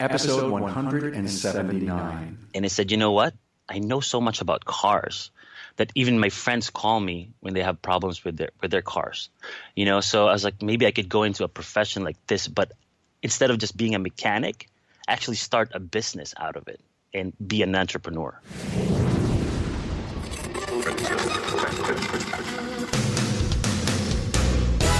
episode 179. And I said, you know what? I know so much about cars that even my friends call me when they have problems with their cars. You know, so I was like, maybe I could go into a profession like this, but instead of just being a mechanic, actually start a business out of it and be an entrepreneur.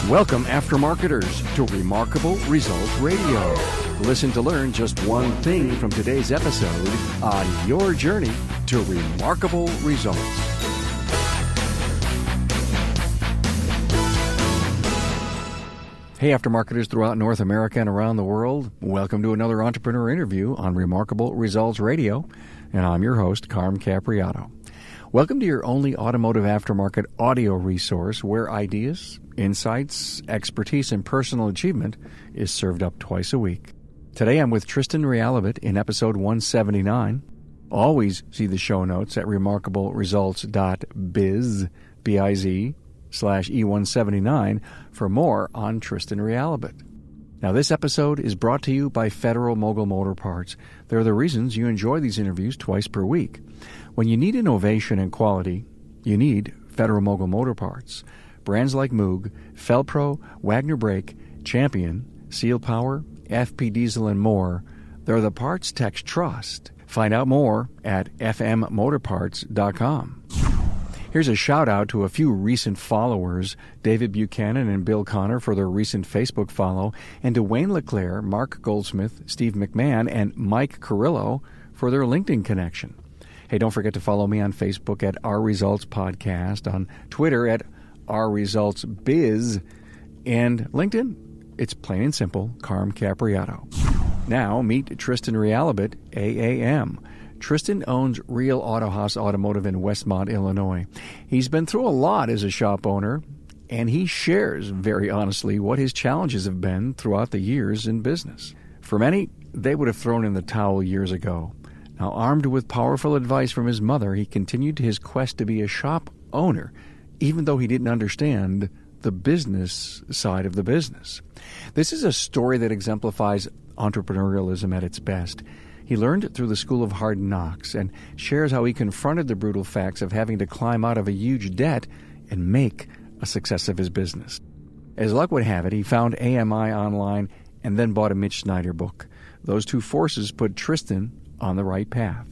Welcome, aftermarketers, to Remarkable Results Radio. Listen to learn just one thing from today's episode on your journey to remarkable results. Hey, aftermarketers throughout North America and around the world. Welcome to another entrepreneur interview on Remarkable Results Radio. And I'm your host, Carm Capriato. Welcome to your only automotive aftermarket audio resource where ideas, insights, expertise, and personal achievement is served up twice a week. Today I'm with Tristan Realubit in episode 179. Always see the show notes at remarkableresults.biz, B-I-Z/E179 for more on Tristan Realubit. Now, this episode is brought to you by Federal Mogul Motor Parts. They're the reasons you enjoy these interviews twice per week. When you need innovation and quality, you need Federal Mogul Motor Parts. Brands like Moog, Felpro, Wagner Brake, Champion, Seal Power, FP Diesel, and more. They're the parts techs trust. Find out more at fmmotorparts.com. Here's a shout-out to a few recent followers, David Buchanan and Bill Connor for their recent Facebook follow, and to Wayne LeClaire, Mark Goldsmith, Steve McMahon, and Mike Carrillo for their LinkedIn connection. Hey, don't forget to follow me on Facebook at Our Results Podcast, on Twitter at Our Results Biz, and LinkedIn. It's plain and simple, Carm Capriato. Now, meet Tristan Realubit, AAM. Tristan owns Real Autohaus Automotive in Westmont, Illinois. He's been through a lot as a shop owner, and he shares very honestly what his challenges have been throughout the years in business. For many, they would have thrown in the towel years ago. Now, armed with powerful advice from his mother, he continued his quest to be a shop owner, even though he didn't understand the business side of the business. This is a story that exemplifies entrepreneurialism at its best. He learned through the School of Hard Knocks and shares how he confronted the brutal facts of having to climb out of a huge debt and make a success of his business. As luck would have it, he found AMI online and then bought a Mitch Schneider book. Those two forces put Tristan on the right path.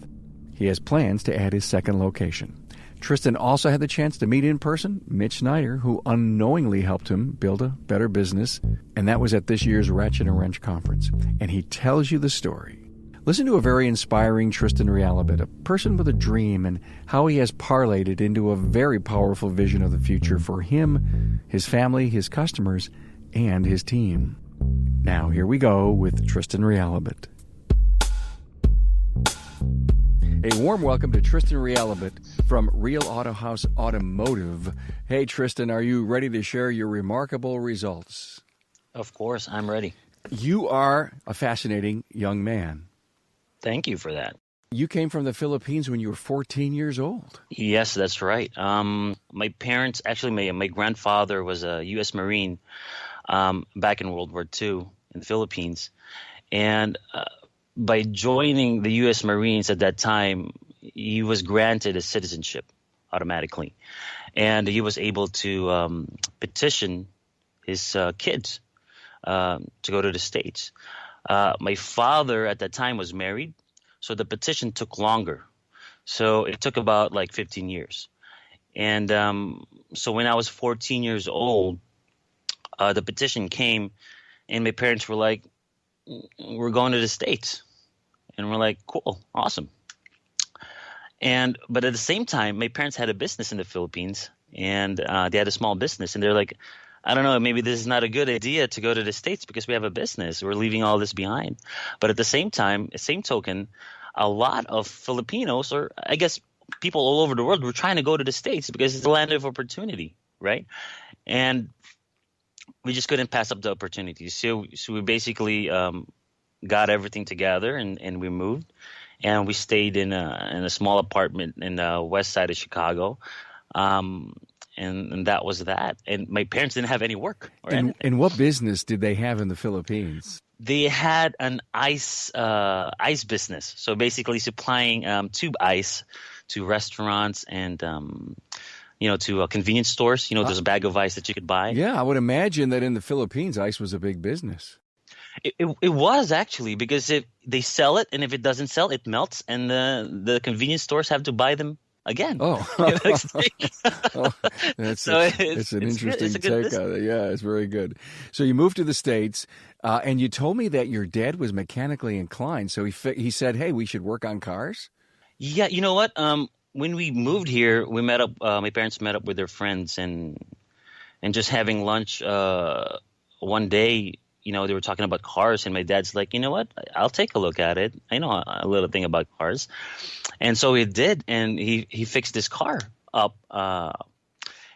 He has plans to add his second location. Tristan also had the chance to meet in person Mitch Schneider, who unknowingly helped him build a better business, and that was at this year's Ratchet and Wrench conference. And he tells you the story. Listen to a very inspiring Tristan Realubit, a person with a dream, and how he has parlayed it into a very powerful vision of the future for him, his family, his customers, and his team. Now, here we go with Tristan Realubit. A warm welcome to Tristan Realubit from Real Autohaus Automotive. Hey, Tristan, are you ready to share your remarkable results? Of course, I'm ready. You are a fascinating young man. Thank you for that. You came from the Philippines when you were 14 years old. Yes, that's right. My parents, actually, my grandfather was a U.S. Marine back in World War II in the Philippines. And by joining the U.S. Marines at that time, he was granted a citizenship automatically. And he was able to petition his kids to go to the States. My father at that time was married, so the petition took longer. So it took about like 15 years. And so when I was 14 years old, the petition came, and my parents were like, we're going to the States. And we're like, cool, awesome. But at the same time, my parents had a business in the Philippines, and they had a small business. And they're like, I don't know, maybe this is not a good idea to go to the States because we have a business. We're leaving all this behind. But at the same time, same token, a lot of Filipinos, or I guess people all over the world, were trying to go to the States because it's the land of opportunity, right? And we just couldn't pass up the opportunity. So we basically got everything together and we moved. And we stayed in a small apartment in the west side of Chicago. And that was that. And my parents didn't have any work. And what business did they have in the Philippines? They had an ice business. So basically supplying tube ice to restaurants and to convenience stores. There's a bag of ice that you could buy. Yeah, I would imagine that in the Philippines, ice was a big business. It was actually, because if they sell it, and if it doesn't sell, it melts, and the convenience stores have to buy them again. Oh, oh So it's an interesting it's a good take business. on it. Yeah, it's very good. So you moved to the States, and you told me that your dad was mechanically inclined. So he said, "Hey, we should work on cars." Yeah, you know what? When we moved here, we met up. My parents met up with their friends, and just having lunch. One day, they were talking about cars, and my dad's like, "You know what? I'll take a look at it. I know a little thing about cars." And so he did, and he fixed this car up.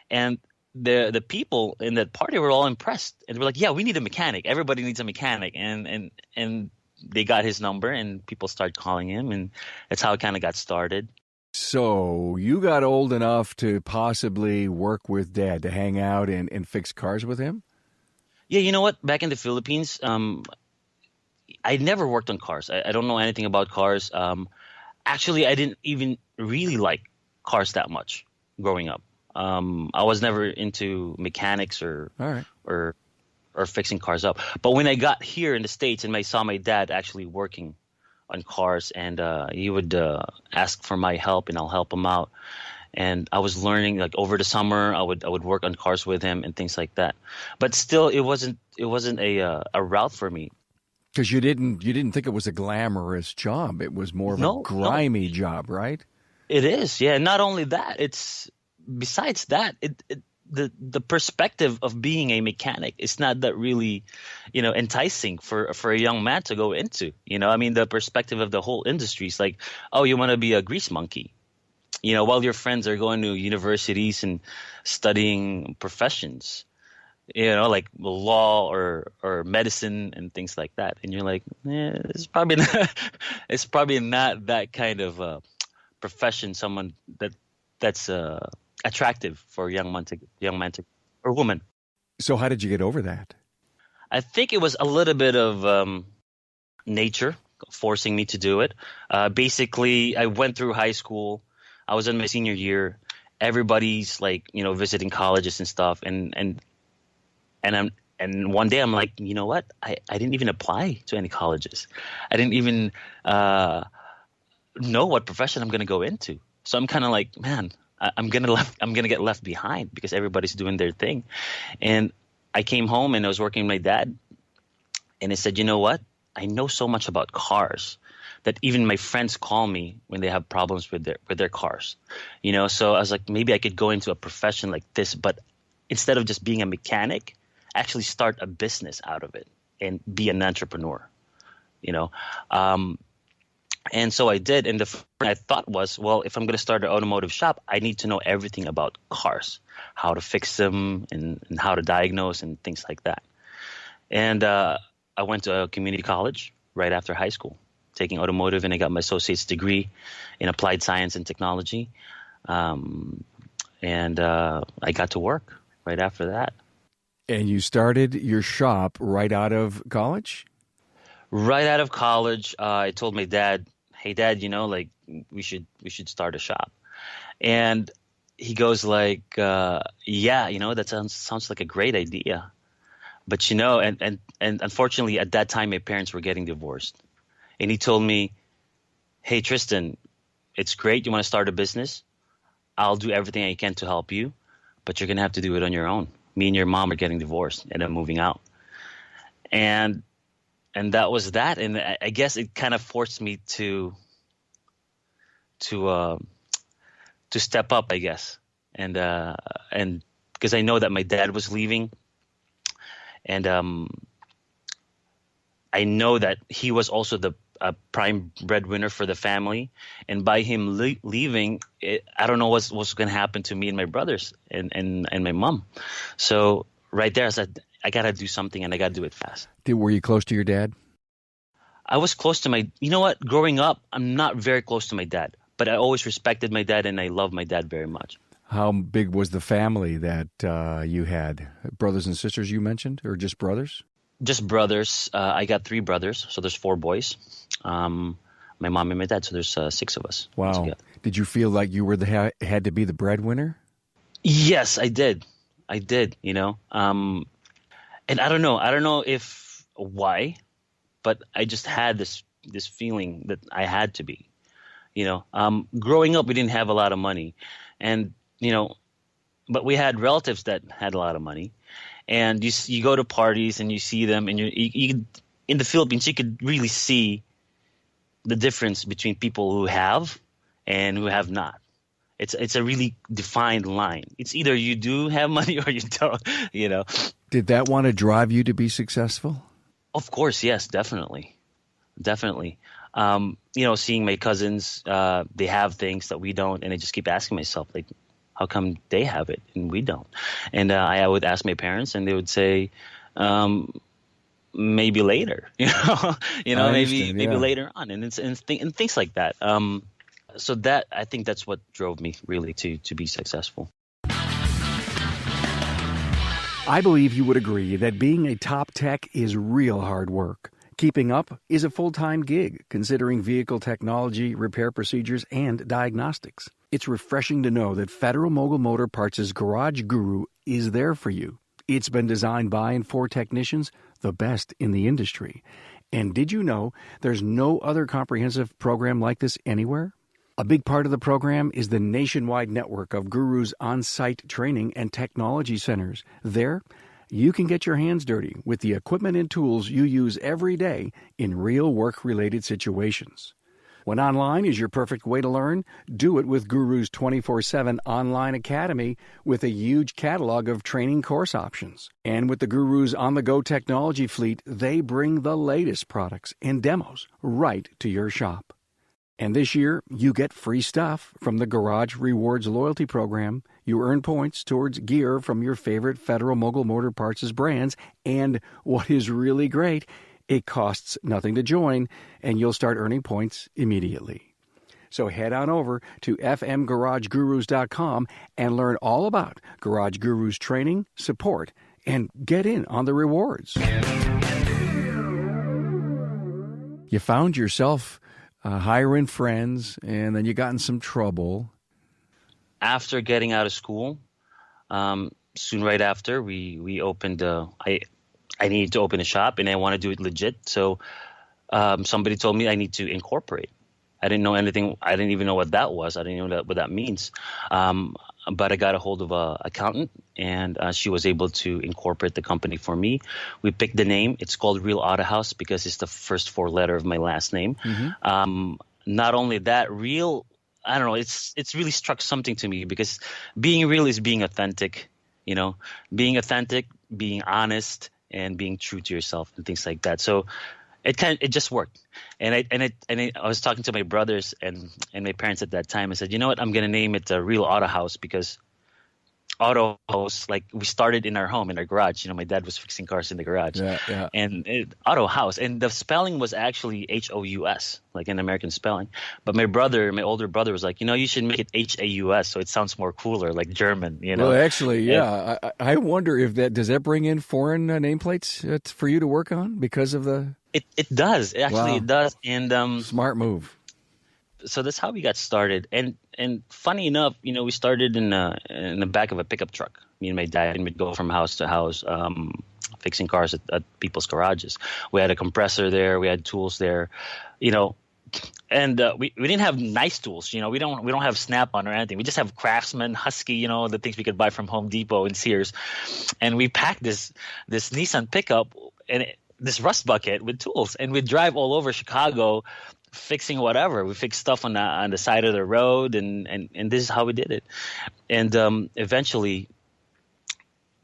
And the people in that party were all impressed, and they were like, "Yeah, we need a mechanic. Everybody needs a mechanic." And they got his number, and people started calling him, and that's how it kind of got started. So you got old enough to possibly work with Dad, to hang out and fix cars with him? Yeah, you know what? Back in the Philippines, I never worked on cars. I don't know anything about cars. Actually, I didn't even really like cars that much growing up. I was never into mechanics or All right. or or fixing cars up. But when I got here in the States and I saw my dad actually working on cars, and he would ask for my help, and I'll help him out. And I was learning, like, over the summer, I would work on cars with him and things like that. But still, it wasn't a route for me. Because you didn't think it was a glamorous job. It was more of a No, no, grimy job, right? it is. Yeah. Not only that, it's besides that, the perspective of being a mechanic is not that really, enticing for a young man to go into. I mean, the perspective of the whole industry is like, oh, you want to be a grease monkey. While your friends are going to universities and studying professions, like law or medicine and things like that. And you're like, it's probably not, it's probably not that kind of profession, someone that's attractive for a young man or woman. So how did you get over that? I think it was a little bit of nature forcing me to do it. Basically, I went through high school. I was in my senior year. Everybody's like, visiting colleges and stuff. And one day I'm like, you know what? I didn't even apply to any colleges. I didn't even know what profession I'm going to go into. So I'm kind of like, man, I'm gonna get left behind because everybody's doing their thing. And I came home and I was working with my dad, and I said, you know what? I know so much about cars that even my friends call me when they have problems with their cars. So I was like, maybe I could go into a profession like this, but instead of just being a mechanic, actually start a business out of it and be an entrepreneur. And so I did. And the first thing I thought was, well, if I'm going to start an automotive shop, I need to know everything about cars, how to fix them and how to diagnose and things like that. And I went to a community college right after high school, taking automotive, and I got my associate's degree in applied science and technology. And I got to work right after that. And you started your shop right out of college? Right out of college, I told my dad, "Hey, Dad, like we should start a shop." And he goes like, "Yeah, that sounds like a great idea." But and unfortunately at that time my parents were getting divorced. And he told me, "Hey, Tristan, it's great you want to start a business. I'll do everything I can to help you, but you're going to have to do it on your own. Me and your mom are getting divorced and I'm moving out." And that was that. And I guess it kind of forced me to step up, I guess. And because I know that my dad was leaving, and I know that he was also the prime breadwinner for the family. And by him leaving, I don't know what's going to happen to me and my brothers and my mom. So right there, I said, I got to do something, and I got to do it fast. Were you close to your dad? I was close to growing up, I'm not very close to my dad, but I always respected my dad, and I love my dad very much. How big was the family that you had? Brothers and sisters you mentioned, or just brothers? Just brothers. I got three brothers, so there's four boys. My mom and my dad, so there's six of us. Wow. Together. Did you feel like you were had to be the breadwinner? Yes, I did. I did, and I don't know. I don't know if why, but I just had this feeling that I had to be. Growing up, we didn't have a lot of money, and but we had relatives that had a lot of money, and you go to parties and you see them, and you in the Philippines you could really see the difference between people who have and who have not. It's a really defined line. It's either you do have money or you don't. Did that want to drive you to be successful? Of course, yes, definitely. Seeing my cousins, they have things that we don't, and I just keep asking myself, like, how come they have it and we don't? And I would ask my parents, and they would say, maybe later, maybe later on, and things like that. So that I think that's what drove me really to be successful. I believe you would agree that being a top tech is real hard work. Keeping up is a full-time gig, considering vehicle technology, repair procedures, and diagnostics. It's refreshing to know that Federal Mogul Motor Parts' Garage Guru is there for you. It's been designed by and for technicians, the best in the industry. And did you know there's no other comprehensive program like this anywhere? A big part of the program is the nationwide network of Guru's on-site training and technology centers. There, you can get your hands dirty with the equipment and tools you use every day in real work-related situations. When online is your perfect way to learn, do it with Guru's 24/7 online academy with a huge catalog of training course options. And with the Guru's on-the-go technology fleet, they bring the latest products and demos right to your shop. And this year, you get free stuff from the Garage Rewards loyalty program. You earn points towards gear from your favorite Federal Mogul Motor Parts' brands. And what is really great, it costs nothing to join, and you'll start earning points immediately. So head on over to fmgaragegurus.com and learn all about Garage Gurus training, support, and get in on the rewards. You found yourself hiring friends, and then you got in some trouble. After getting out of school, soon right after, we opened. I needed to open a shop, and I want to do it legit. So somebody told me I need to incorporate. I didn't know anything. I didn't even know what that was. I didn't know what that means. But I got a hold of an accountant, and she was able to incorporate the company for me. We picked the name. It's called Real Autohaus because it's the first four letter of my last name. Mm-hmm. Not only that, real, I don't know, it's really struck something to me because being real is being authentic, being authentic, being honest, and being true to yourself and things like that. So it just worked. And I was talking to my brothers and my parents at that time. I said, you know what, I'm going to name it Real Autohaus because auto house, like we started in our home, in our garage. My dad was fixing cars in the garage. Yeah. And auto house. And the spelling was actually H-O-U-S, like an American spelling. But my older brother was like, you should make it H-A-U-S so it sounds more cooler, like German, Well, actually, yeah. I wonder if does that bring in foreign nameplates for you to work on because of the... It does. Actually, wow. It does. And smart move. So that's how we got started. And funny enough, we started in the back of a pickup truck. Me and my dad, and we'd go from house to house fixing cars at people's garages. We had a compressor there. We had tools there, and we didn't have nice tools. We don't have Snap-on or anything. We just have Craftsman, Husky, the things we could buy from Home Depot and Sears. And we packed this Nissan pickup and this rust bucket with tools, and we'd drive all over Chicago fixing whatever. We fixed stuff on the side of the road, and this is how we did it. And eventually,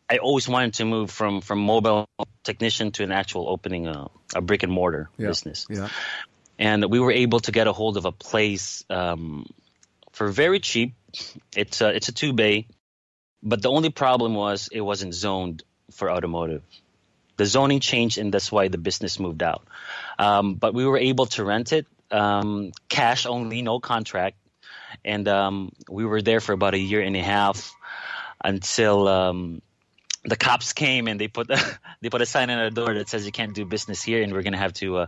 I always wanted to move from mobile technician to an actual opening a brick and mortar business. Yeah. And we were able to get a hold of a place for very cheap. It's a 2-bay, but the only problem was it wasn't zoned for automotive. The zoning changed, and that's why the business moved out. But we were able to rent it, cash only, no contract. And we were there for about a year and a half until the cops came and they put they put a sign on the door that says you can't do business here, and we're going to have to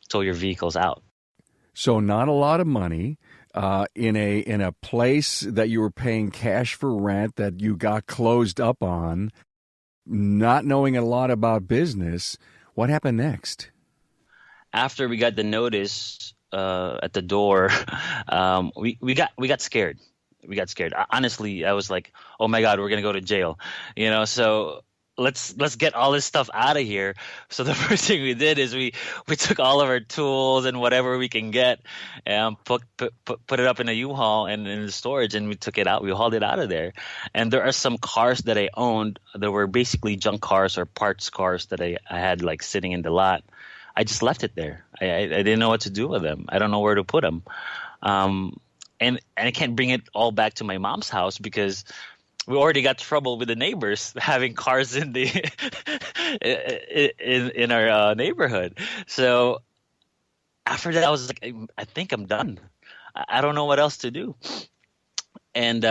tow your vehicles out. So not a lot of money in a place that you were paying cash for rent that you got closed up on, not knowing a lot about business. What happened next? After we got the notice at the door, we got scared. We got scared. Honestly, I was like, "Oh my God, we're gonna go to jail," So let's get all this stuff out of here. So the first thing we did is we took all of our tools and whatever we can get, and put it up in a U-Haul and in the storage, and we took it out. We hauled it out of there. And there are some cars that I owned that were basically junk cars or parts cars that I had like sitting in the lot. I just left it there. I didn't know what to do with them. I don't know where to put them. And I can't bring it all back to my mom's house because we already got trouble with the neighbors having cars in the in our neighborhood. So after that, I was like, I think I'm done. I don't know what else to do. And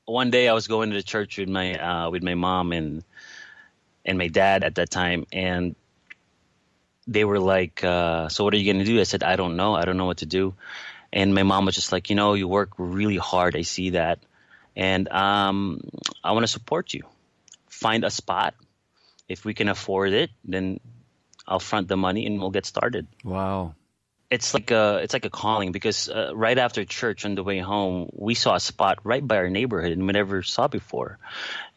one day I was going to the church with my mom and my dad at that time, and they were like, "So what are you going to do?" I said, "I don't know. I don't know what to do." And my mom was just like, "You work really hard. I see that. And I want to support you. Find a spot. If we can afford it, then I'll front the money and we'll get started." Wow. It's like a calling because right after church on the way home, we saw a spot right by our neighborhood and we never saw before.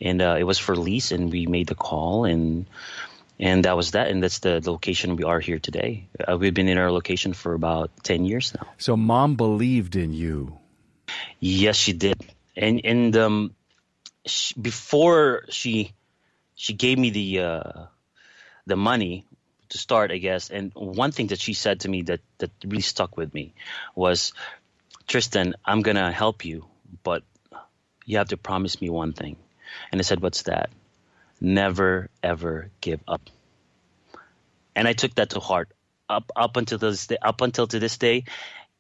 And it was for lease, and we made the call, and that was that. And that's the location we are here today. We've been in our location for about 10 years now. So Mom believed in you. Yes, she did. And before she gave me the money to start, I guess. And one thing that she said to me that really stuck with me was, "Tristan, I'm gonna help you, but you have to promise me one thing." And I said, "What's that?" "Never ever give up." And I took that to heart up until to this day,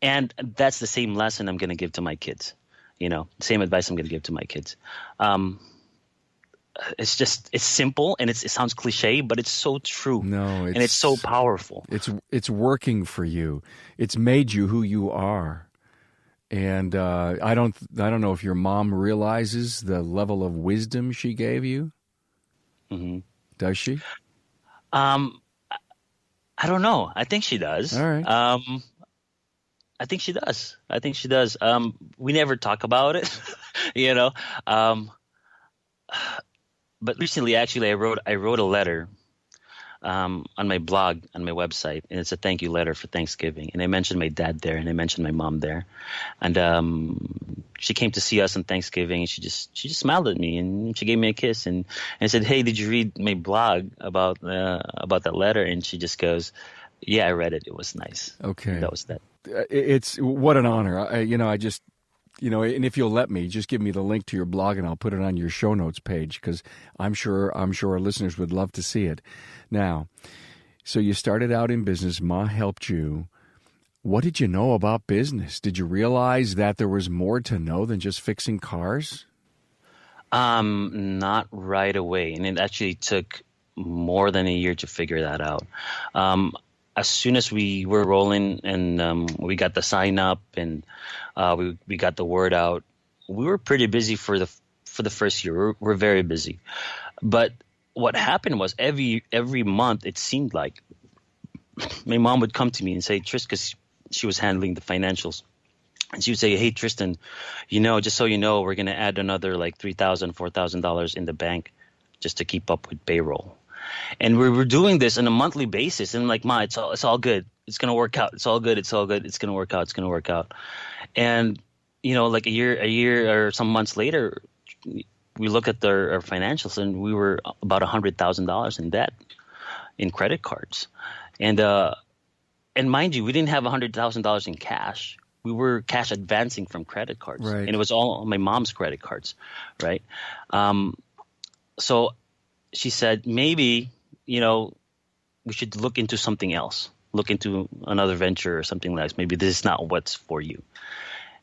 and that's the same lesson I'm gonna give to my kids. Same advice I'm going to give to my kids. It's simple and it sounds cliche, but it's so true. No, and it's so powerful. It's working for you. It's made you who you are. And I don't know if your mom realizes the level of wisdom she gave you. Mm-hmm. Does she? I don't know. I think she does. All right. I think she does. We never talk about it, But recently, actually, I wrote a letter on my blog, on my website, and it's a thank you letter for Thanksgiving. And I mentioned my dad there, and I mentioned my mom there. And she came to see us on Thanksgiving, and she just smiled at me, and she gave me a kiss, and I said, "Hey, did you read my blog about that letter?" And she just goes, "Yeah, I read it. It was nice." Okay. And that was that. It's what an honor. I just, and if you'll let me, just give me the link to your blog and I'll put it on your show notes page because I'm sure our listeners would love to see it. Now, so you started out in business. Ma helped you. What did you know about business? Did you realize that there was more to know than just fixing cars? Not right away, and it actually took more than a year to figure that out. As soon as we were rolling and we got the sign up and we got the word out, we were pretty busy for the first year. We're very busy. But what happened was every month it seemed like my mom would come to me and say, "Tristan," because she was handling the financials, and she would say, "Hey, Tristan, just so you know, we're going to add another like $3,000, $4,000 in the bank just to keep up with payroll." And we were doing this on a monthly basis. And I'm like, "Ma, it's all good. It's going to work out. It's all good. It's all good. It's going to work out. It's going to work out." And, like a year or some months later, we look at our financials and we were about $100,000 in debt in credit cards. And mind you, we didn't have $100,000 in cash. We were cash advancing from credit cards. Right. And it was all on my mom's credit cards. Right. So she said, maybe, we should look into something else, look into another venture or something like this. Maybe this is not what's for you.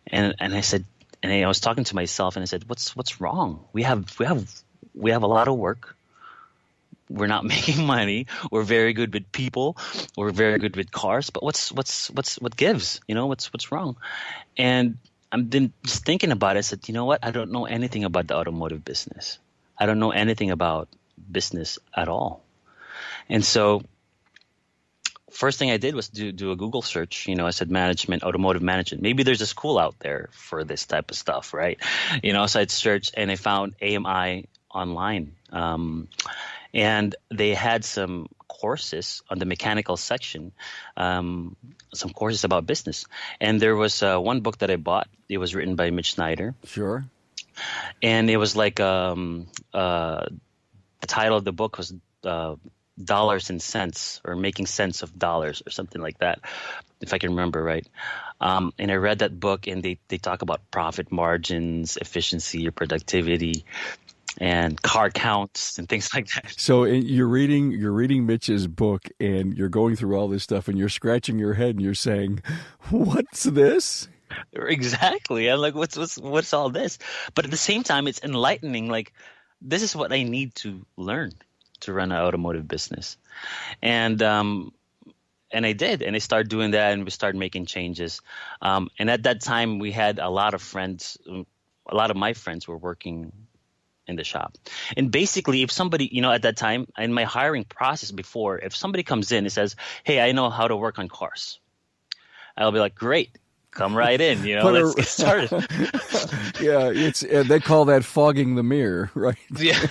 And I said, and I was talking to myself and I said, what's wrong? We have we have a lot of work. We're not making money. We're very good with people. We're very good with cars. But what gives? What's wrong? And I'm then just thinking about it. I said, you know what? I don't know anything about the automotive business. I don't know anything about business at all. And so first thing I did was do a Google search. I said management, automotive management. Maybe there's a school out there for this type of stuff, right? So I'd search and I found AMI online. And they had some courses on the mechanical section, some courses about business. And there was one book that I bought. It was written by Mitch Schneider. Sure. And it was like the title of the book was Dollars and Cents, or Making Sense of Dollars, or something like that, if I can remember right. And I read that book, and they talk about profit margins, efficiency, or productivity, and car counts and things like that. So you're reading Mitch's book, and you're going through all this stuff, and you're scratching your head, and you're saying, "What's this?" Exactly. I'm like, what's all this? But at the same time, it's enlightening. Like, this is what I need to learn to run an automotive business, and I did, and I started doing that, and we started making changes. And at that time, we had a lot of friends. A lot of my friends were working in the shop. And basically, if somebody, at that time in my hiring process before, if somebody comes in and says, "Hey, I know how to work on cars," I'll be like, "Great, come right in, let's get started." Yeah, they call that fogging the mirror, right? Yeah.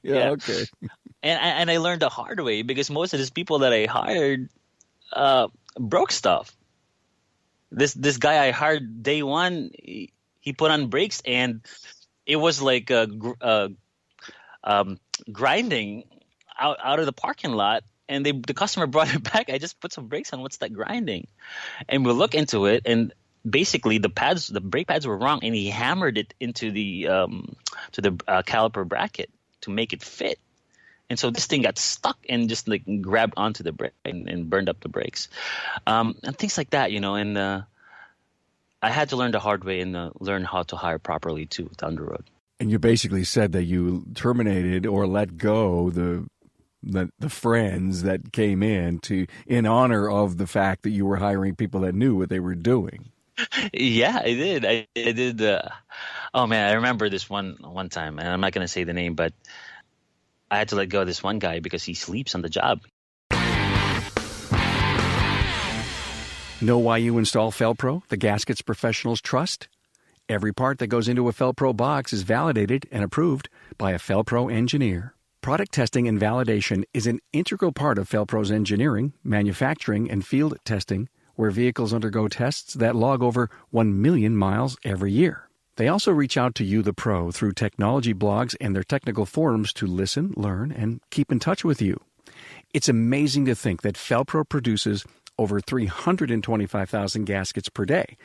Yeah, okay. And I learned the hard way, because most of these people that I hired broke stuff. This guy I hired day one, he put on brakes, and it was like grinding out of the parking lot, and the customer brought it back. I just put some brakes on. What's that grinding? And we look into it, and basically the brake pads were wrong, and he hammered it into the caliper bracket to make it fit. And so this thing got stuck and just like grabbed onto the brake and burned up the brakes, and things like that, And I had to learn the hard way and learn how to hire properly too down the road. And you basically said that you terminated or let go the friends that came in honor of the fact that you were hiring people that knew what they were doing. Yeah, I did. I did. Oh man, I remember this one time, and I'm not going to say the name, but I had to let go of this one guy because he sleeps on the job. Know why you install Felpro, the gaskets professionals trust? Every part that goes into a Felpro box is validated and approved by a Felpro engineer. Product testing and validation is an integral part of Felpro's engineering, manufacturing, and field testing, where vehicles undergo tests that log over 1 million miles every year. They also reach out to you, the pro, through technology blogs and their technical forums to listen, learn, and keep in touch with you. It's amazing to think that Felpro produces over 325,000 gaskets per day.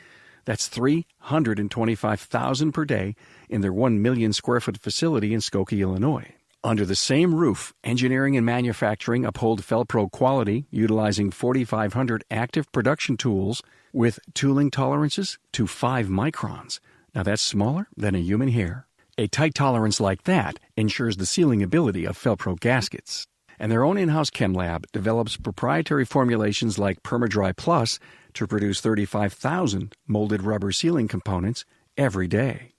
That's 325,000 per day in their 1 million square foot facility in Skokie, Illinois. Under the same roof, engineering and manufacturing uphold Felpro quality, utilizing 4,500 active production tools with tooling tolerances to 5 microns. Now that's smaller than a human hair. A tight tolerance like that ensures the sealing ability of Felpro gaskets. And their own in-house chem lab develops proprietary formulations like PermaDry Plus to produce 35,000 molded rubber sealing components every day.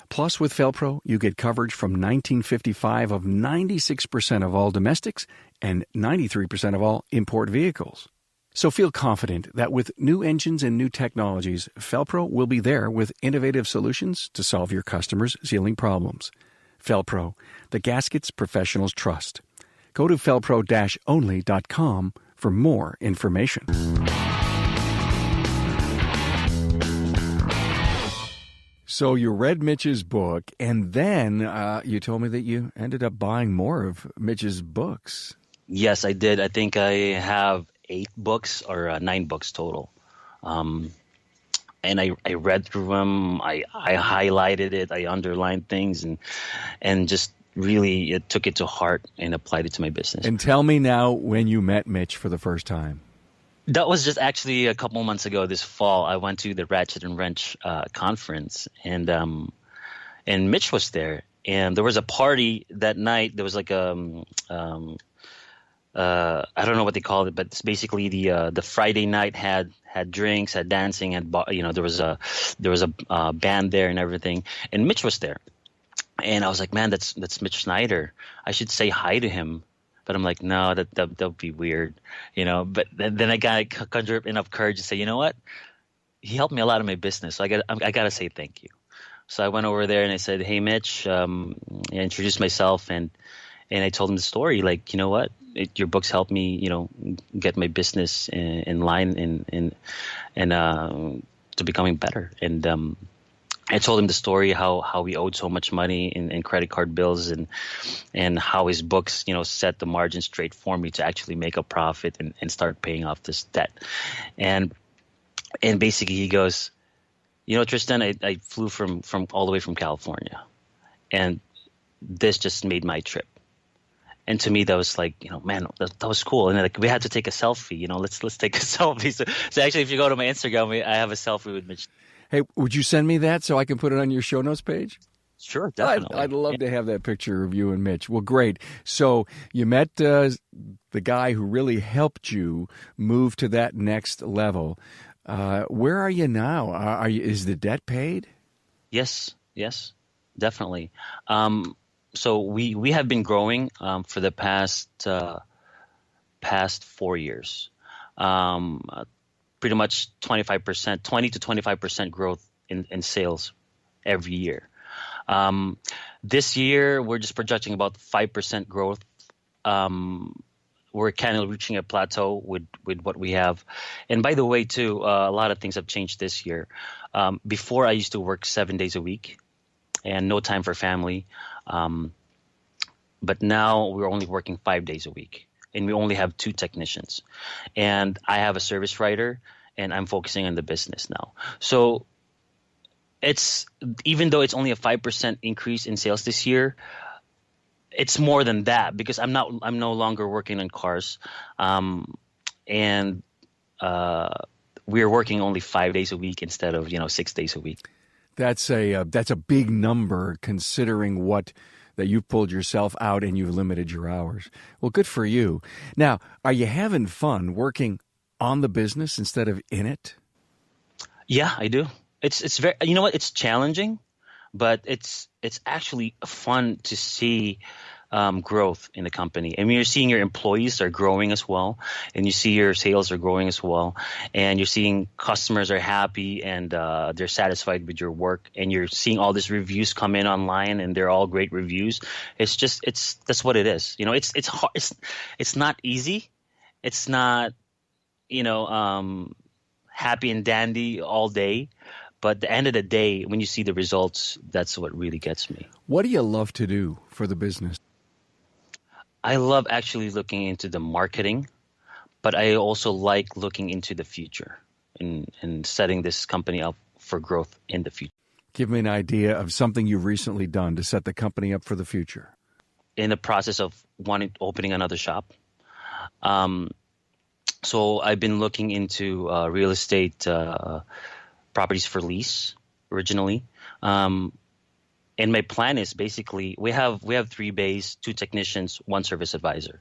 Plus, with Felpro, you get coverage from 1955 of 96% of all domestics and 93% of all import vehicles. So feel confident that with new engines and new technologies, Felpro will be there with innovative solutions to solve your customers' sealing problems. Felpro, the gaskets professionals trust. Go to felpro-only.com for more information. So you read Mitch's book, and then you told me that you ended up buying more of Mitch's books. Yes, I did. I think I have 8 books or 9 books total. And I read through them. I highlighted it. I underlined things and just really took it to heart and applied it to my business. And tell me now when you met Mitch for the first time. That was just actually a couple months ago this fall. I went to the Ratchet and Wrench conference, and Mitch was there. And there was a party that night. There was like I don't know what they called it, but it's basically the Friday night had drinks, had dancing, there was a band there and everything, and Mitch was there, and I was like, man, that's Mitch Schneider. I should say hi to him, but I'm like, no, that would be weird, But then I got to conjure up enough courage to say, you know what, he helped me a lot in my business, so I got to say thank you. So I went over there and I said, hey, Mitch, I introduced myself and I told him the story. Like, you know what? Your books helped me, get my business in line and to becoming better. And I told him the story how we owed so much money in credit card bills and how his books, set the margin straight for me to actually make a profit and start paying off this debt. And basically he goes, Tristan, I flew from all the way from California, and this just made my trip. And to me, that was like, man, that was cool. And like, we had to take a selfie, let's take a selfie. So actually, if you go to my Instagram, I have a selfie with Mitch. Hey, would you send me that so I can put it on your show notes page? Sure, definitely. I'd love to have that picture of you and Mitch. Well, great. So you met the guy who really helped you move to that next level. Where are you now? Is the debt paid? Yes, definitely. So we have been growing for the past 4 years. Pretty much 20 to 25% growth in sales every year. This year we're just projecting about 5% growth. We're kind of reaching a plateau with what we have. And by the way, too, a lot of things have changed this year. Before, I used to work 7 days a week and no time for family. But now we're only working 5 days a week, and we only have 2 technicians. And I have a service writer, and I'm focusing on the business now. So even though it's only a 5% increase in sales this year, it's more than that because I'm no longer working on cars, and we're working only 5 days a week instead of 6 days a week. That's a big number considering that you've pulled yourself out and you've limited your hours. Well, good for you. Now, are you having fun working on the business instead of in it? Yeah, I do. It's very, it's challenging, but it's actually fun to see growth in the company. I mean, you're seeing your employees are growing as well, and you see your sales are growing as well, and you're seeing customers are happy and they're satisfied with your work, and you're seeing all these reviews come in online, and they're all great reviews. That's what it is. It's hard. It's not easy. It's not happy and dandy all day. But at the end of the day, when you see the results, that's what really gets me. What do you love to do for the business? I love actually looking into the marketing, but I also like looking into the future and setting this company up for growth in the future. Give me an idea of something you've recently done to set the company up for the future. In the process of opening another shop. So I've been looking into real estate properties for lease originally. And my plan is basically we have 3 bays, 2 technicians, 1 service advisor.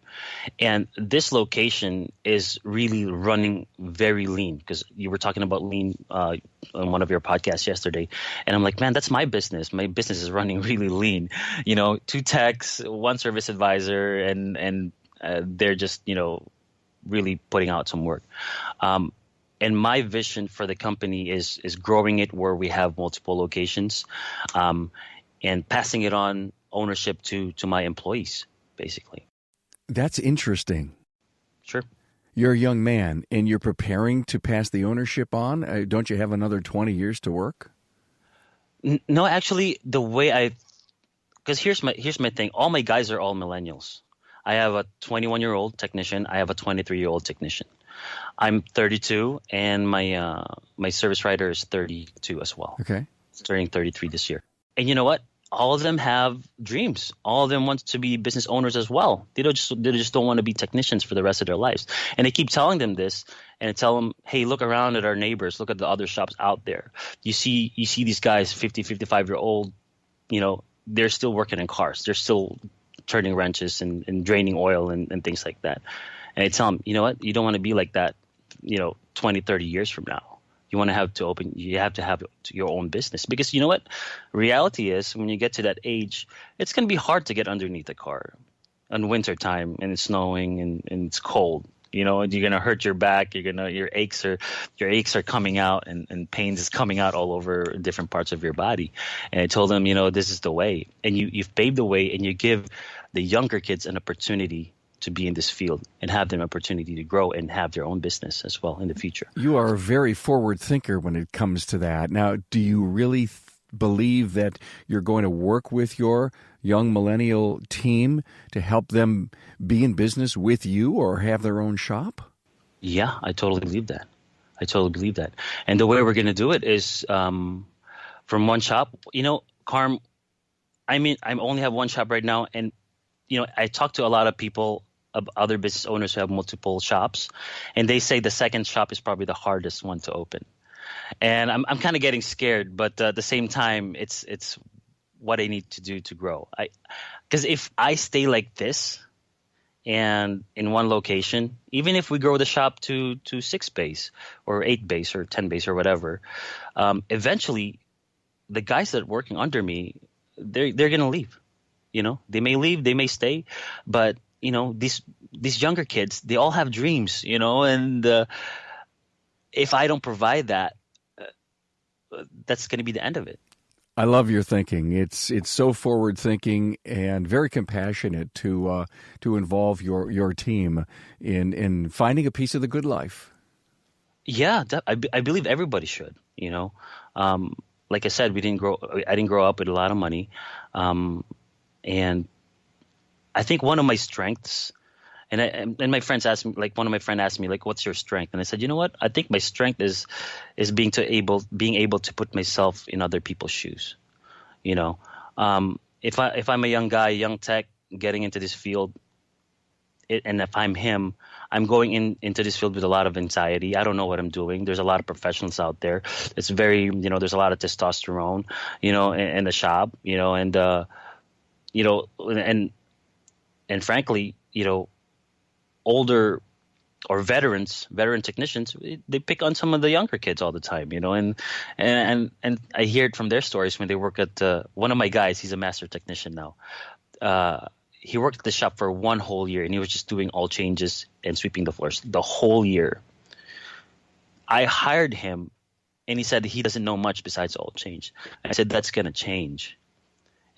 And this location is really running very lean because you were talking about lean on one of your podcasts yesterday. And I'm like, man, that's my business. My business is running really lean. 2 techs, 1 service advisor, and they're just, really putting out some work. And my vision for the company is growing it where we have multiple locations, and passing it on ownership to my employees, basically. That's interesting. Sure. You're a young man, and you're preparing to pass the ownership on? Don't you have another 20 years to work? No, actually, the way because here's my thing. All my guys are all millennials. I have a 21-year-old technician. I have a 23-year-old technician. I'm 32, and my service writer is 32 as well. Okay. Turning 33 this year. And you know what? All of them have dreams. All of them want to be business owners as well. They just don't want to be technicians for the rest of their lives. And I keep telling them this, and I tell them, hey, look around at our neighbors. Look at the other shops out there. You see these guys, 50, 55-year-old, they're still working in cars. They're still turning wrenches and draining oil and things like that. And I tell them, you know what? You don't want to be like that, 20, 30 years from now. You have to have your own business, because you know what? Reality is, when you get to that age, it's going to be hard to get underneath a car in winter time, and it's snowing and it's cold. You're going to hurt your back. Your aches are coming out, and pains is coming out all over different parts of your body. And I told them, this is the way, and you've paved the way, and you give the younger kids an opportunity to be in this field and have them opportunity to grow and have their own business as well in the future. You are a very forward thinker when it comes to that. Now, do you really believe that you're going to work with your young millennial team to help them be in business with you or have their own shop? Yeah, I totally believe that. And the way we're going to do it is from one shop. Carm, I only have one shop right now, and I talk to a lot of people, other business owners who have multiple shops, and they say the second shop is probably the hardest one to open. And I'm kind of getting scared, but at the same time, it's what I need to do to grow. Because if I stay like this and in one location, even if we grow the shop to 6 bays or 8 bays or 10 bays or whatever, eventually the guys that are working under me, they're going to leave. They may leave, they may stay, but these younger kids, they all have dreams, and if I don't provide that, that's going to be the end of it. I love your thinking. It's so forward thinking and very compassionate to involve your team in finding a piece of the good life. Yeah, I believe everybody should. Like I said, I didn't grow up with a lot of money. And I think one of my strengths, and my friends asked me, one of my friends asked me, what's your strength? And I said, you know what? I think my strength is being able to put myself in other people's shoes. If I'm a young guy, young tech, getting into this field, and if I'm him, I'm going into this field with a lot of anxiety. I don't know what I'm doing. There's a lot of professionals out there. It's very, there's a lot of testosterone, in the shop, and frankly, older or veteran technicians, they pick on some of the younger kids all the time, and I hear it from their stories when they work at one of my guys. He's a master technician now. He worked at the shop for 1 whole year, and he was just doing all changes and sweeping the floors the whole year. I hired him, and he said he doesn't know much besides oil change. I said, that's going to change.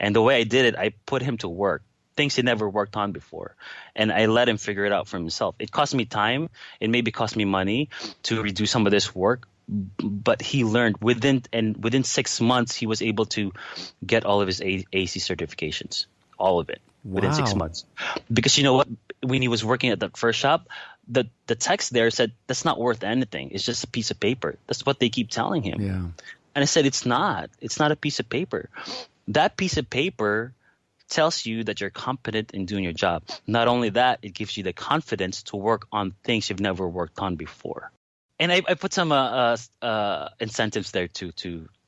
And the way I did it, I put him to work, things he never worked on before. And I let him figure it out for himself. It cost me time. It maybe cost me money to redo some of this work. But he learned within 6 months, he was able to get all of his AC certifications, all of it, within 6 months. Because you know what? When he was working at the first shop, the text there said, that's not worth anything. It's just a piece of paper. That's what they keep telling him. Yeah. And I said, it's not. It's not a piece of paper. That piece of paper tells you that you're competent in doing your job. Not only that, it gives you the confidence to work on things you've never worked on before. And I put some incentives there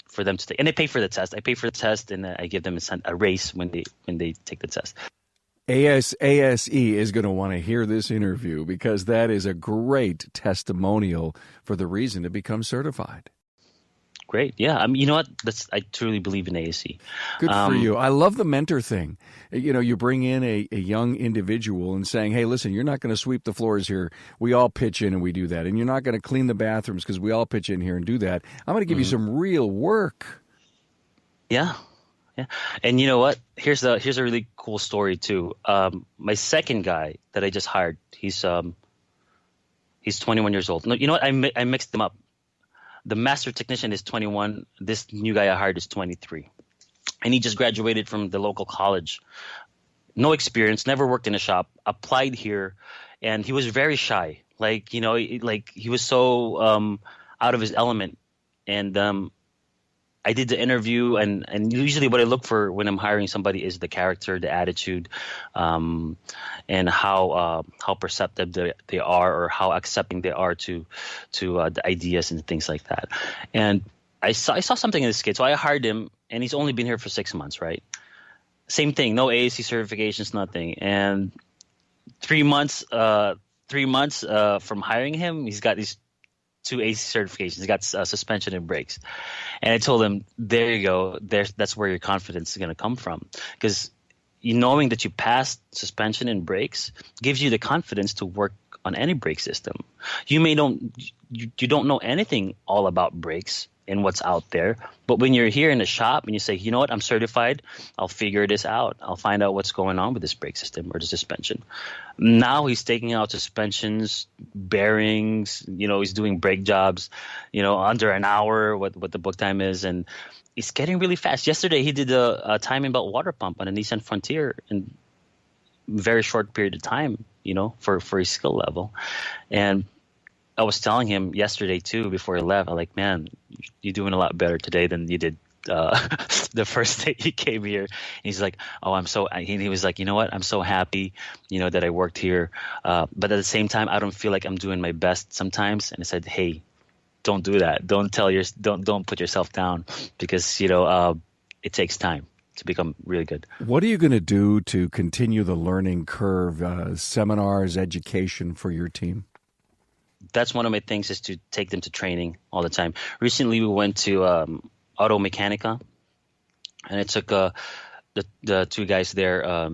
for them to take. And I pay for the test. I pay for the test, and I give them a raise when they take the test. ASE is going to want to hear this interview, because that is a great testimonial for the reason to become certified. Great. Yeah. You know what? I truly believe in ASE. Good for you. I love the mentor thing. You bring in a young individual and saying, hey, listen, you're not going to sweep the floors here. We all pitch in and we do that. And you're not going to clean the bathrooms because we all pitch in here and do that. I'm going to give you some real work. Yeah. Yeah. And you know what? Here's a really cool story too. My second guy that I just hired, he's 21 years old. No, you know what? I mixed them up. The master technician is 21. This new guy I hired is 23. And he just graduated from the local college. No experience, never worked in a shop, applied here, and he was very shy. He was so out of his element. And I did the interview, and usually what I look for when I'm hiring somebody is the character, the attitude, and how perceptive they are, or how accepting they are to the ideas and things like that. And I saw something in this kid, so I hired him, and he's only been here for 6 months, right? Same thing, no AAC certifications, nothing. And 3 months, 3 months from hiring him, he's got these two AC certifications. He's got suspension and brakes. And I told him, there you go. That's where your confidence is going to come from. Because knowing that you passed suspension and brakes gives you the confidence to work on any brake system. You don't know anything all about brakes and what's out there, but when you're here in the shop and you say, you know what, I'm certified, I'll figure this out. I'll find out what's going on with this brake system or the suspension. Now he's taking out suspensions, bearings, he's doing brake jobs, under an hour, what the book time is, and he's getting really fast. Yesterday he did a timing belt water pump on a Nissan Frontier in a very short period of time, for his skill level. And I was telling him yesterday too, before he left, I'm like, man, you're doing a lot better today than you did the first day you came here. And he's like, oh, he was like, you know what? I'm so happy, that I worked here. But at the same time, I don't feel like I'm doing my best sometimes. And I said, hey, don't do that. Don't put yourself down, because, it takes time to become really good. What are you going to do to continue the learning curve, seminars, education for your team? That's one of my things, is to take them to training all the time. Recently, we went to Auto Mechanica, and it took the two guys there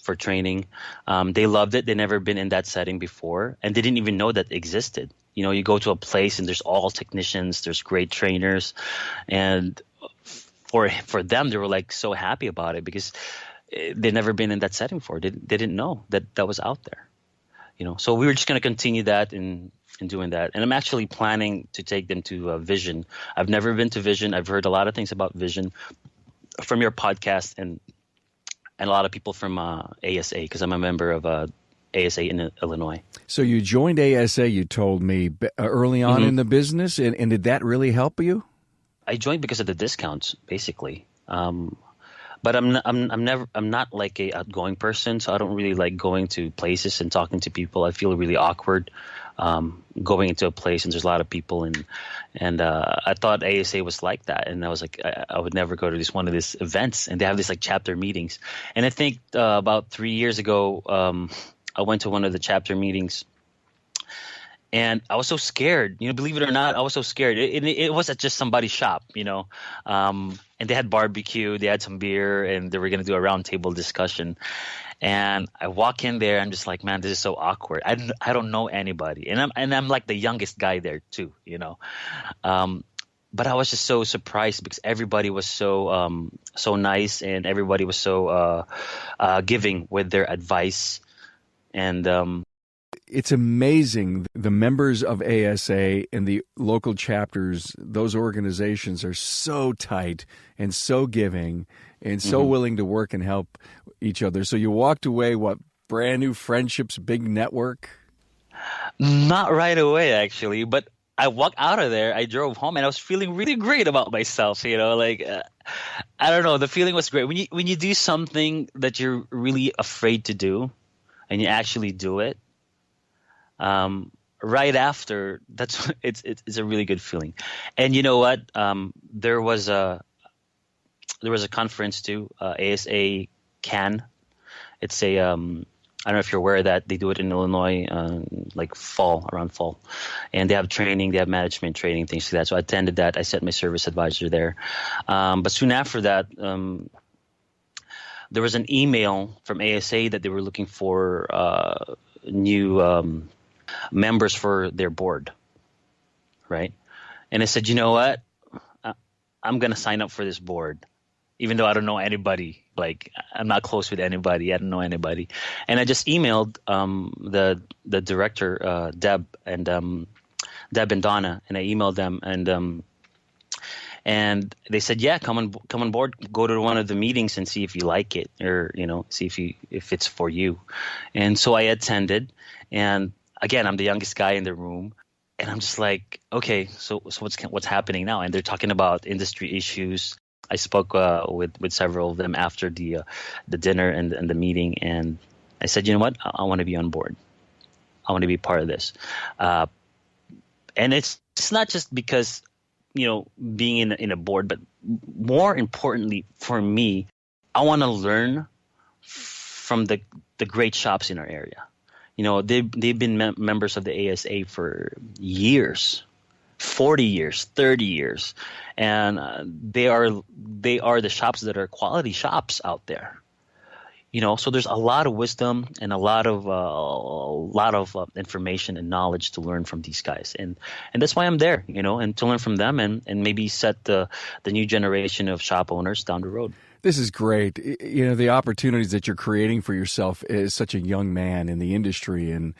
for training. They loved it. They'd never been in that setting before, and they didn't even know that existed. You go to a place and there's all technicians, there's great trainers, and for them, they were like so happy about it, because they'd never been in that setting before. They didn't know that was out there. So we were just going to continue that in doing that. And I'm actually planning to take them to Vision. I've never been to Vision. I've heard a lot of things about Vision from your podcast and a lot of people from ASA, because I'm a member of ASA in Illinois. So you joined ASA, you told me, early on in the business, and did that really help you? I joined because of the discounts, basically. But I'm not like a outgoing person, so I don't really like going to places and talking to people. I feel really awkward going into a place and there's a lot of people, and I thought ASA was like that, and I was like, I would never go to one of these events, and they have these like chapter meetings. And I think about 3 years ago, I went to one of the chapter meetings. And I was so scared, believe it or not, I was so scared. It was at just somebody's shop, and they had barbecue, they had some beer, and they were going to do a roundtable discussion. And I walk in there, I'm just like, man, this is so awkward. I don't know anybody, and I'm like the youngest guy there too, But I was just so surprised, because everybody was so nice, and everybody was so giving with their advice, and it's amazing. The members of ASA and the local chapters, those organizations are so tight and so giving and so willing to work and help each other. So you walked away, brand new friendships, big network? Not right away, actually, but I walked out of there. I drove home, and I was feeling really great about myself. I don't know. The feeling was great. When you do something that you're really afraid to do, and you actually do it, right after, it's a really good feeling. And you know what? There was a conference too, ASA CAN. It's a I don't know if you're aware of that. They do it in Illinois, like around fall, and they have training, they have management training, things like that. So I attended that. I sent my service advisor there, but soon after that, there was an email from ASA that they were looking for new members for their board, right? And I said, you know what? I'm going to sign up for this board, even though I don't know anybody. Like, I'm not close with anybody. I don't know anybody. And I just emailed the director, Deb and Donna, and I emailed them, and they said, yeah, come on board, go to one of the meetings and see if you like it, or see if it's for you. And so I attended, and again, I'm the youngest guy in the room, and I'm just like, okay, so what's happening now? And they're talking about industry issues. I spoke with several of them after the dinner and the meeting, and I said, you know what? I want to be on board. I want to be part of this. And it's not just because being in a board, but more importantly for me, I want to learn from the great shops in our area. They've been members of the ASA for years, 40 years, 30 years, and they are the shops that are quality shops out there. So there's a lot of wisdom and a lot of information and knowledge to learn from these guys, and that's why I'm there, and to learn from them and maybe set the new generation of shop owners down the road. This is great. The opportunities that you're creating for yourself as such a young man in the industry and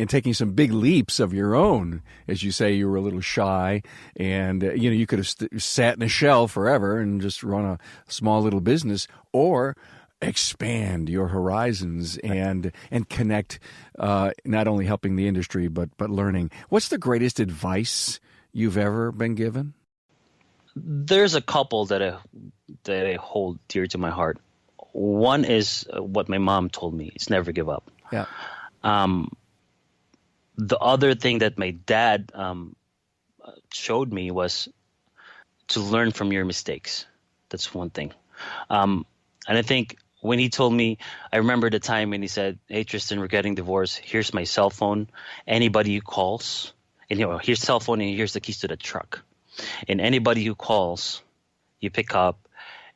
taking some big leaps of your own. As you say, you were a little shy and, you could have sat in a shell forever and just run a small little business, or expand your horizons and connect, not only helping the industry, but learning. What's the greatest advice you've ever been given? There's a couple that I hold dear to my heart. One is what my mom told me: it's never give up. Yeah. The other thing that my dad showed me was to learn from your mistakes. That's one thing. And I think when he told me, I remember the time when he said, "Hey, Tristan, we're getting divorced. Here's my cell phone. Anybody who calls, and here's cell phone, and here's the keys to the truck. And anybody who calls, you pick up.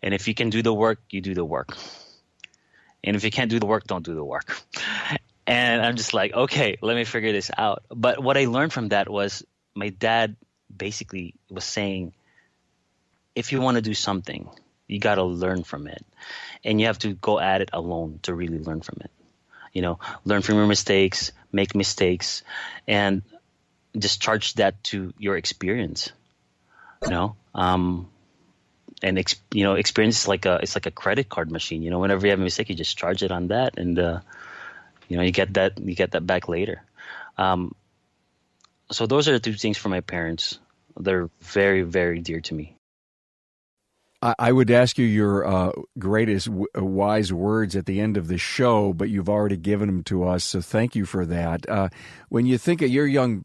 And if you can do the work, you do the work. And if you can't do the work, don't do the work." And I'm just like, okay, let me figure this out. But what I learned from that was my dad basically was saying, if you want to do something, you got to learn from it. And you have to go at it alone to really learn from it. Learn from your mistakes, make mistakes, and just charge that to your experience. Experience is like a credit card machine. Whenever you have a mistake, you just charge it on that, and you get that back later. So those are the two things from my parents. They're very, very dear to me. I would ask you your greatest wise words at the end of the show, but you've already given them to us, so thank you for that. When you think of you're a young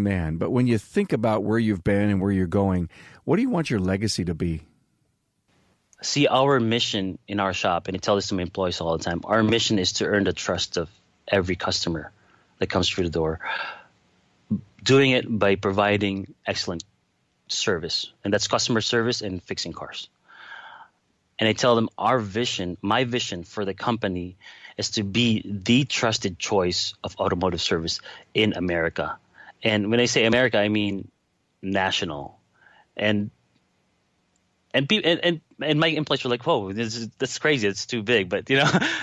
man, but when you think about where you've been and where you're going, what do you want your legacy to be? See, our mission in our shop, and I tell this to my employees all the time, our mission is to earn the trust of every customer that comes through the door, doing it by providing excellent service, and that's customer service and fixing cars. And I tell them my vision for the company is to be the trusted choice of automotive service in America. And when I say America, I mean national. And my employees were like, "Whoa, that's crazy. It's too big." But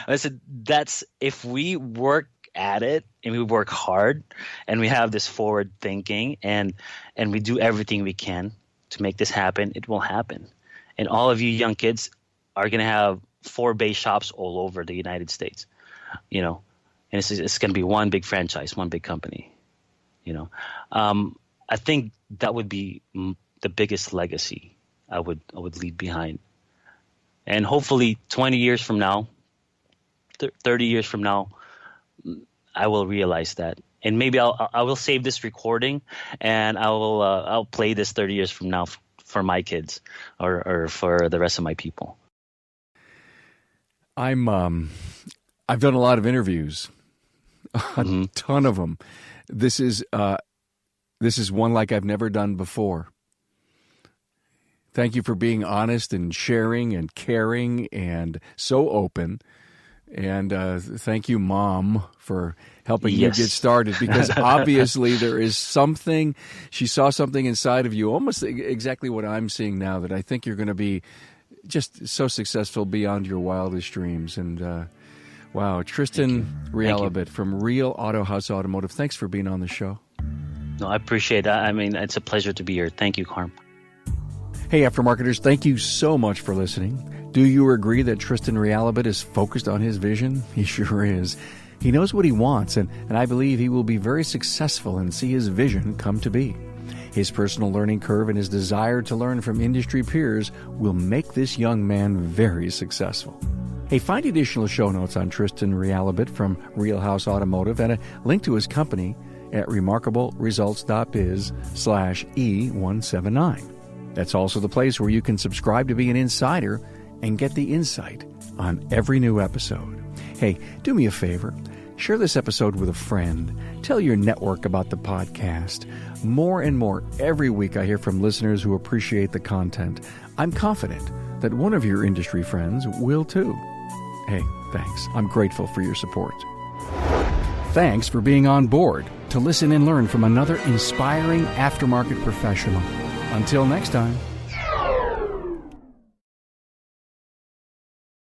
I said, that's if we work at it and we work hard and we have this forward thinking and we do everything we can to make this happen, it will happen. And all of you young kids are going to have 4 base shops all over the United States, and it's going to be one big franchise, one big company, I think that would be the biggest legacy I would leave behind. And hopefully 20 years from now, 30 years from now, I will realize that. And maybe I will save this recording and I'll play this 30 years from now for my kids or for the rest of my people. I've done a lot of interviews, a ton of them. This is one like I've never done before. Thank you for being honest and sharing and caring and so open. And thank you, Mom, for helping you get started, because obviously there is something. She saw something inside of you, almost exactly what I'm seeing now, that I think you're going to be just so successful beyond your wildest dreams. And wow, Tristan Realubit from Real Autohaus Automotive, thanks for being on the show. No, I appreciate that. I mean, it's a pleasure to be here. Thank you, Carm. Hey, Aftermarketers, thank you so much for listening. Do you agree that Tristan Realubit is focused on his vision? He sure is. He knows what he wants, and I believe he will be very successful and see his vision come to be. His personal learning curve and his desire to learn from industry peers will make this young man very successful. Hey, find additional show notes on Tristan Realubit from Real Autohaus Automotive and a link to his company at remarkableresults.biz/E179. That's also the place where you can subscribe to be an insider and get the insight on every new episode. Hey, do me a favor. Share this episode with a friend. Tell your network about the podcast. More and more every week I hear from listeners who appreciate the content. I'm confident that one of your industry friends will too. Hey, thanks. I'm grateful for your support. Thanks for being on board to listen and learn from another inspiring aftermarket professional. Until next time.